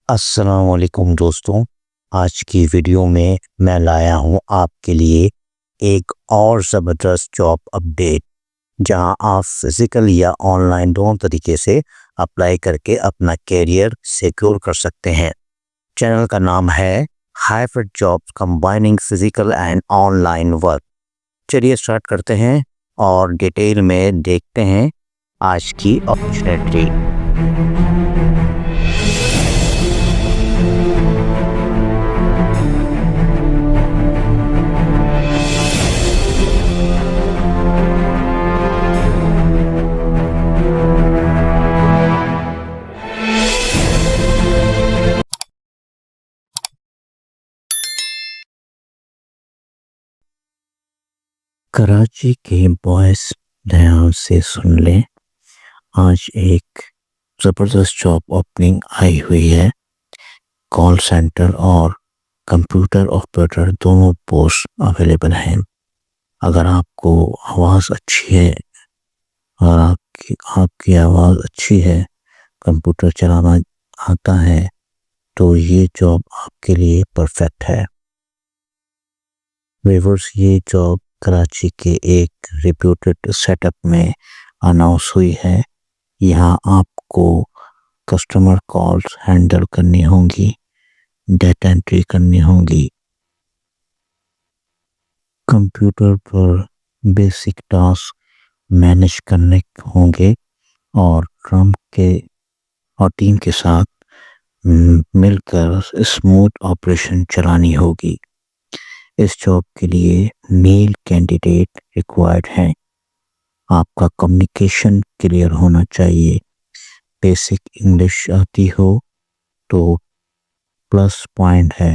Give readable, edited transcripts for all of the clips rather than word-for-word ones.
السلام علیکم دوستوں، آج کی ویڈیو میں لایا ہوں آپ کے لیے ایک اور زبردست جاب اپڈیٹ، جہاں آپ فزیکل یا آن لائن دونوں طریقے سے اپلائی کر کے اپنا کیریئر سیکیور کر سکتے ہیں۔ چینل کا نام ہے hybrid jobs combining physical and on line work. چلیے اسٹارٹ کرتے ہیں اور ڈیٹیل میں دیکھتے ہیں آج کی اپرچونیٹی۔ کراچی کے بوائز دھیان سے سن لیں، آج ایک زبردست جاب اوپننگ آئی ہوئی ہے۔ کال سینٹر اور کمپیوٹر آپریٹر دونوں پوسٹ اویلیبل ہیں۔ اگر آپ کو آواز اچھی ہے اور آپ کی آواز اچھی ہے، کمپیوٹر چلانا آتا ہے، تو یہ جاب آپ کے لیے پرفیکٹ ہے۔ ویورز، یہ جاب کراچی کے ایک ریپیوٹڈ سیٹ اپ میں اناؤنس ہوئی ہے۔ یہاں آپ کو کسٹمر کالز ہینڈل کرنی ہوں گی، ڈیٹا انٹری کرنی ہوں گی، کمپیوٹر پر بیسک ٹاسک مینیج کرنے ہوں گے اور ٹیم کے ساتھ مل کر اسموتھ آپریشن چلانی ہوگی۔ اس جاب کے لیے میل کینڈیڈیٹ ریکوائرڈ ہیں۔ آپ کا کمیونیکیشن کلیئر ہونا چاہیے، بیسک انگلش آتی ہو تو پلس پوائنٹ ہے،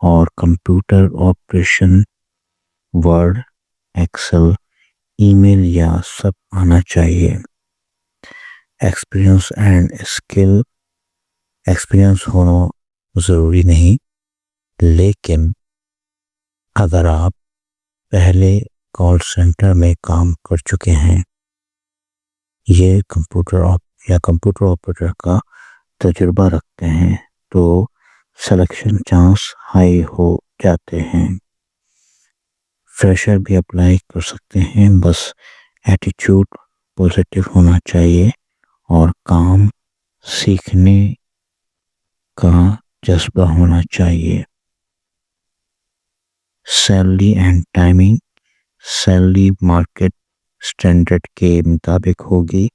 اور کمپیوٹر آپریشن، ورڈ، ایکسل، ای میل یا سب آنا چاہیے۔ ایکسپیرئنس ہونا ضروری نہیں، لیکن اگر آپ پہلے کال سینٹر میں کام کر چکے ہیں، یہ کمپیوٹر آپریٹر کا تجربہ رکھتے ہیں، تو سلیکشن چانس ہائی ہو جاتے ہیں۔ فریشر بھی اپلائی کر سکتے ہیں، بس ایٹیٹیوڈ پازیٹیو ہونا چاہیے اور کام سیکھنے کا جذبہ ہونا چاہیے۔ Salary and timing, salary market standard کے مطابق ہوگی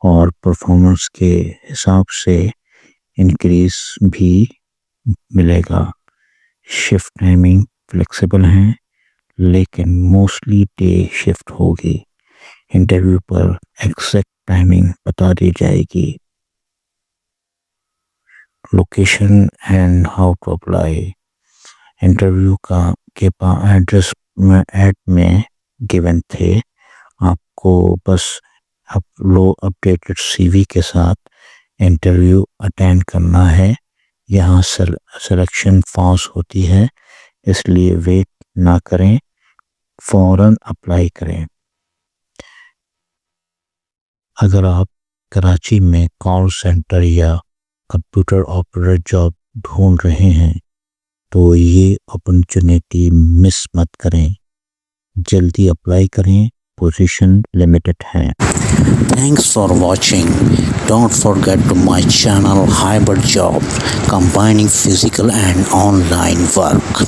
اور پرفارمنس کے حساب سے انکریز بھی ملے گا۔ شفٹ ٹائمنگ فلیکسیبل ہیں، لیکن موسٹلی ڈے شفٹ ہوگی۔ انٹرویو پر ایگزیکٹ ٹائمنگ بتا دی جائے گی۔ Location and how to apply, interview کے ایڈریس ایڈ میں گیون تھے۔ آپ کو بس اپڈیٹڈ سی وی کے ساتھ انٹرویو اٹینڈ کرنا ہے۔ یہاں سلیکشن فاسٹ ہوتی ہے، اس لیے ویٹ نہ کریں، فوراً اپلائی کریں۔ اگر آپ کراچی میں کال سینٹر یا کمپیوٹر آپریٹر جاب ڈھونڈ رہے ہیں، تو یہ اپرچونیٹی مس مت کریں، جلدی اپلائی کریں، پوزیشن لمیٹڈ ہیں۔ Thanks for watching, don't forget to my channel hybrid job combining physical and on line work.